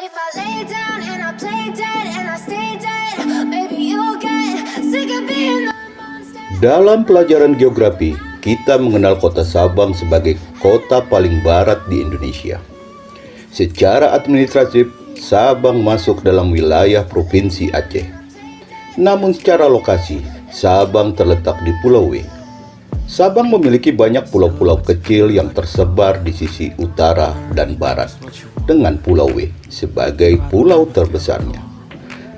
if I lay down and I play dead and I stay dead, maybe you'll get sick of being the monster. Dalam pelajaran geografi, kita mengenal kota Sabang sebagai kota paling barat di Indonesia. Secara administratif, Sabang masuk dalam wilayah Provinsi Aceh. Namun secara lokasi, Sabang terletak di Pulau W. Sabang memiliki banyak pulau-pulau kecil yang tersebar di sisi utara dan barat, dengan Pulau W sebagai pulau terbesarnya,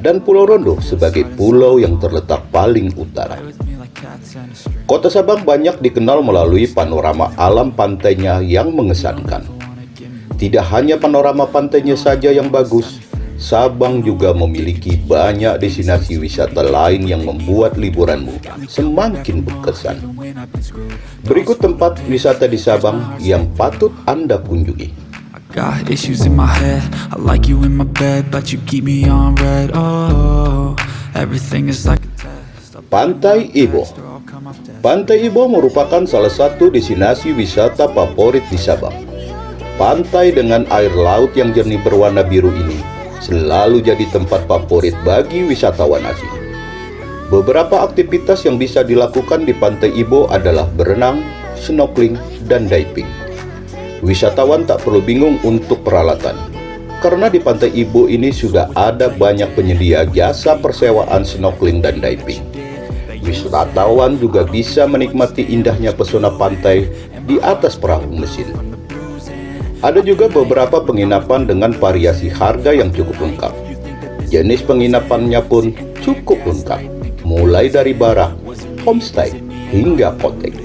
dan Pulau Rondo sebagai pulau yang terletak paling utara. Kota Sabang banyak dikenal melalui panorama alam pantainya yang mengesankan. Tidak hanya panorama pantainya saja yang bagus, Sabang juga memiliki banyak destinasi wisata lain yang membuat liburanmu semakin berkesan. Berikut tempat wisata di Sabang yang patut Anda kunjungi. Got issues in my head. I like you in my bed, but you keep me on red. Oh, everything is like a test. Pantai Ibo. Pantai Ibo merupakan salah satu destinasi wisata favorit di Sabang. Pantai dengan air laut yang jernih berwarna biru ini selalu jadi tempat favorit bagi wisatawan asing. Beberapa aktivitas yang bisa dilakukan di Pantai Ibo adalah berenang, snorkeling, dan diving. Wisatawan tak perlu bingung untuk peralatan, karena di Pantai Ibo ini sudah ada banyak penyedia jasa persewaan snorkeling dan diving. Wisatawan juga bisa menikmati indahnya pesona pantai di atas perahu mesin. Ada juga beberapa penginapan dengan variasi harga yang cukup lengkap. Jenis penginapannya pun cukup lengkap, mulai dari barak, homestay, hingga kotek.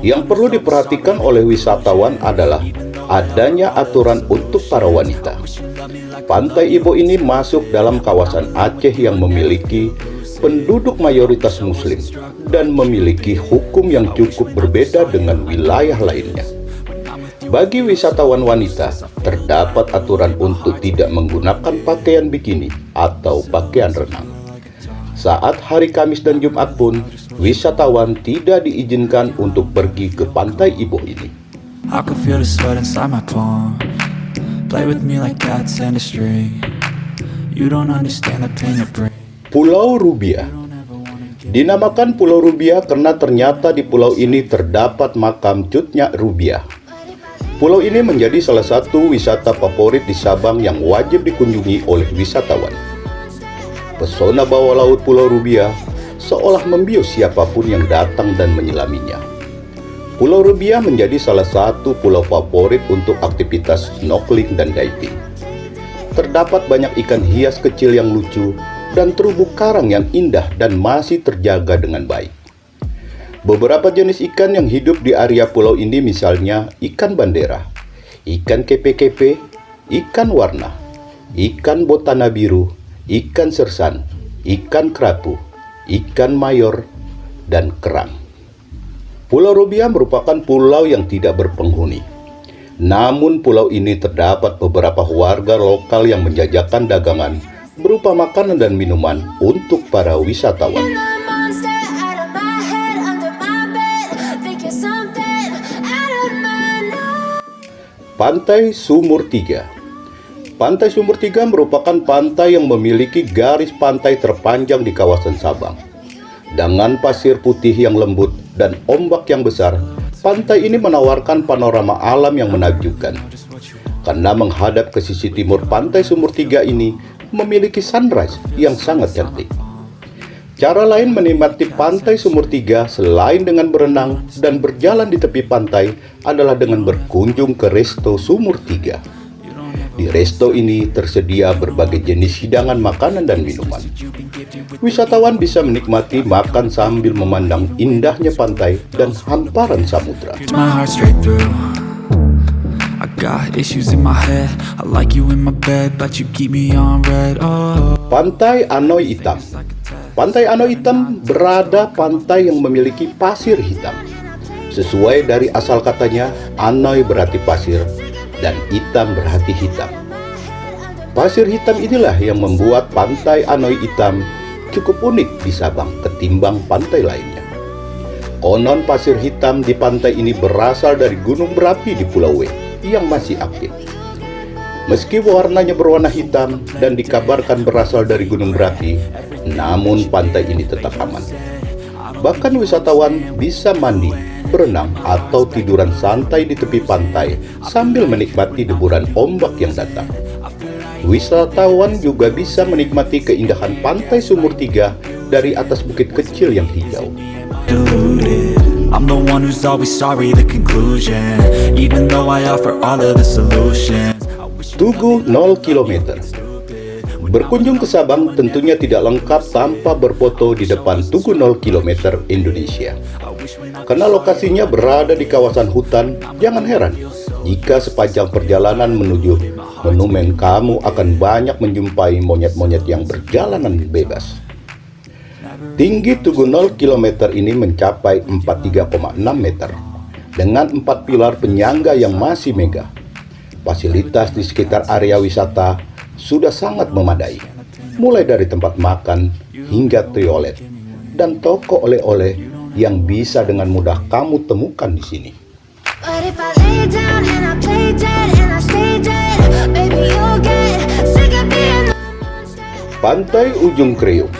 Yang perlu diperhatikan oleh wisatawan adalah adanya aturan untuk para wanita. Pantai Ibo ini masuk dalam kawasan Aceh yang memiliki penduduk mayoritas Muslim dan memiliki hukum yang cukup berbeda dengan wilayah lainnya. Bagi wisatawan wanita, terdapat aturan untuk tidak menggunakan pakaian bikini atau pakaian renang. Saat hari Kamis dan Jumat pun, wisatawan tidak diizinkan untuk pergi ke Pantai Ibo ini. I can feel the sweat inside my palm. Play with me like cats and a string. You don't understand the pain it brings. Pulau Rubiah. Dinamakan Pulau Rubiah karena ternyata di pulau ini terdapat makam Cut Nyak Rubiah. Pulau ini menjadi salah satu wisata favorit di Sabang yang wajib dikunjungi oleh wisatawan. Pesona bawah laut Pulau Rubiah seolah membius siapapun yang datang dan menyelaminya. Pulau Rubiah menjadi salah satu pulau favorit untuk aktivitas snorkeling dan diving. Terdapat banyak ikan hias kecil yang lucu dan terumbu karang yang indah dan masih terjaga dengan baik. Beberapa jenis ikan yang hidup di area pulau ini misalnya ikan bandera, ikan kepe-kepe, ikan warna, ikan botana biru, ikan sersan, ikan kerapu, ikan mayor, dan kerang. Pulau Rubiah merupakan pulau yang tidak berpenghuni. Namun pulau ini terdapat beberapa warga lokal yang menjajakan dagangan berupa makanan dan minuman untuk para wisatawan. Pantai Sumur Tiga. Pantai Sumur Tiga merupakan pantai yang memiliki garis pantai terpanjang di kawasan Sabang. Dengan pasir putih yang lembut dan ombak yang besar, pantai ini menawarkan panorama alam yang menakjubkan. Karena menghadap ke sisi timur Pantai Sumur Tiga ini memiliki sunrise yang sangat cantik. Cara lain menikmati Pantai Sumur Tiga selain dengan berenang dan berjalan di tepi pantai adalah dengan berkunjung ke Resto Sumur Tiga. Di resto ini tersedia berbagai jenis hidangan makanan dan minuman. Wisatawan bisa menikmati makan sambil memandang indahnya pantai dan hamparan samudra. My heart straight through. I got issues in my head. I like you in my bed, but you keep me on red. Oh. Pantai Anoy Hitam. Pantai Anoy Hitam berada pantai yang memiliki pasir hitam. Sesuai dari asal katanya, Anoy berarti pasir dan hitam berarti hitam. Pasir hitam inilah yang membuat Pantai Anoy Hitam cukup unik di Sabang ketimbang pantai lainnya. Konon pasir hitam di pantai ini berasal dari gunung berapi di Pulau W yang masih aktif. Meski warnanya berwarna hitam dan dikabarkan berasal dari gunung berapi, namun pantai ini tetap aman. Bahkan wisatawan bisa mandi, berenang, atau tiduran santai di tepi pantai sambil menikmati deburan ombak yang datang. Wisatawan juga bisa menikmati keindahan pantai Sumur Tiga dari atas bukit kecil yang hijau. I'm the one who's always sorry, the conclusion. Even though I offer all of the solutions. Tugu 0 km. Berkunjung ke Sabang tentunya tidak lengkap tanpa berfoto di depan Tugu 0 km Indonesia. Karena lokasinya berada di kawasan hutan, jangan heran jika sepanjang perjalanan menuju monumen kamu akan banyak menjumpai monyet-monyet yang berjalanan bebas. Tinggi Tugu 0 km ini mencapai 43,6 meter dengan 4 pilar penyangga yang masih megah. Fasilitas di sekitar area wisata sudah sangat memadai, mulai dari tempat makan hingga toilet dan toko oleh-oleh yang bisa dengan mudah kamu temukan di sini. Pantai Ujung Kreo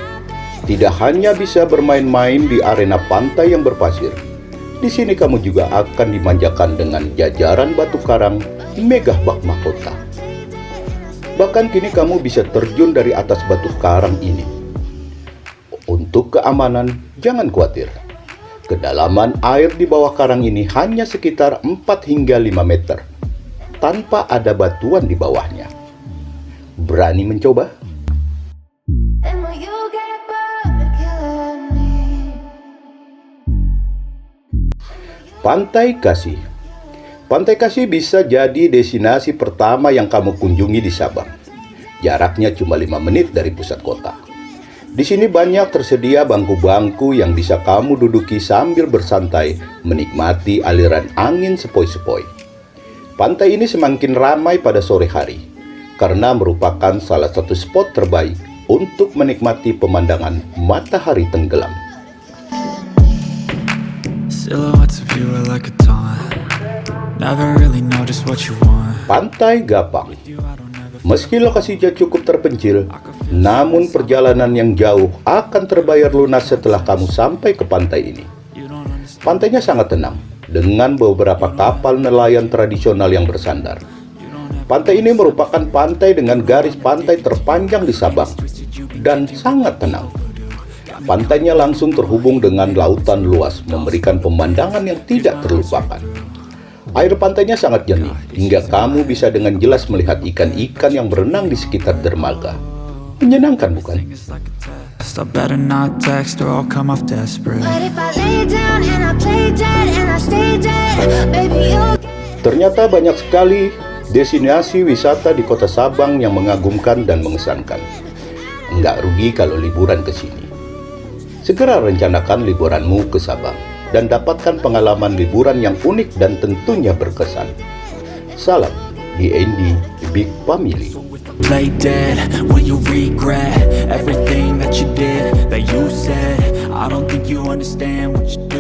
tidak hanya bisa bermain-main di arena pantai yang berpasir. Di sini kamu juga akan dimanjakan dengan jajaran batu karang megah bak mahkota. Bahkan kini kamu bisa terjun dari atas batu karang ini. Untuk keamanan, jangan khawatir. Kedalaman air di bawah karang ini hanya sekitar 4 hingga 5 meter, tanpa ada batuan di bawahnya. Berani mencoba? Pantai Kasih. Pantai Kasih bisa jadi destinasi pertama yang kamu kunjungi di Sabang. Jaraknya cuma 5 menit dari pusat kota. Di sini banyak tersedia bangku-bangku yang bisa kamu duduki sambil bersantai menikmati aliran angin sepoi-sepoi. Pantai ini semakin ramai pada sore hari karena merupakan salah satu spot terbaik untuk menikmati pemandangan matahari tenggelam. Silhouettes of you are like a taunt. Never really know just what you want. Pantai Gapang. Meski lokasinya cukup terpencil, namun perjalanan yang jauh akan terbayar lunas setelah kamu sampai ke pantai ini. Pantainya sangat tenang, dengan beberapa kapal nelayan tradisional yang bersandar. Pantai ini merupakan pantai dengan garis pantai terpanjang di Sabang, dan sangat tenang. Pantainya langsung terhubung dengan lautan luas, memberikan pemandangan yang tidak terlupakan. Air pantainya sangat jernih, hingga kamu bisa dengan jelas melihat ikan-ikan yang berenang di sekitar dermaga. Menyenangkan, bukan? Ternyata banyak sekali destinasi wisata di kota Sabang yang mengagumkan dan mengesankan. Enggak rugi kalau liburan ke sini. Segera rencanakan liburanmu ke Sabang dan dapatkan pengalaman liburan yang unik dan tentunya berkesan. Salam DND Big Family. Play dead, will you regret everything that you did, that you said? I don't think you understand what you did.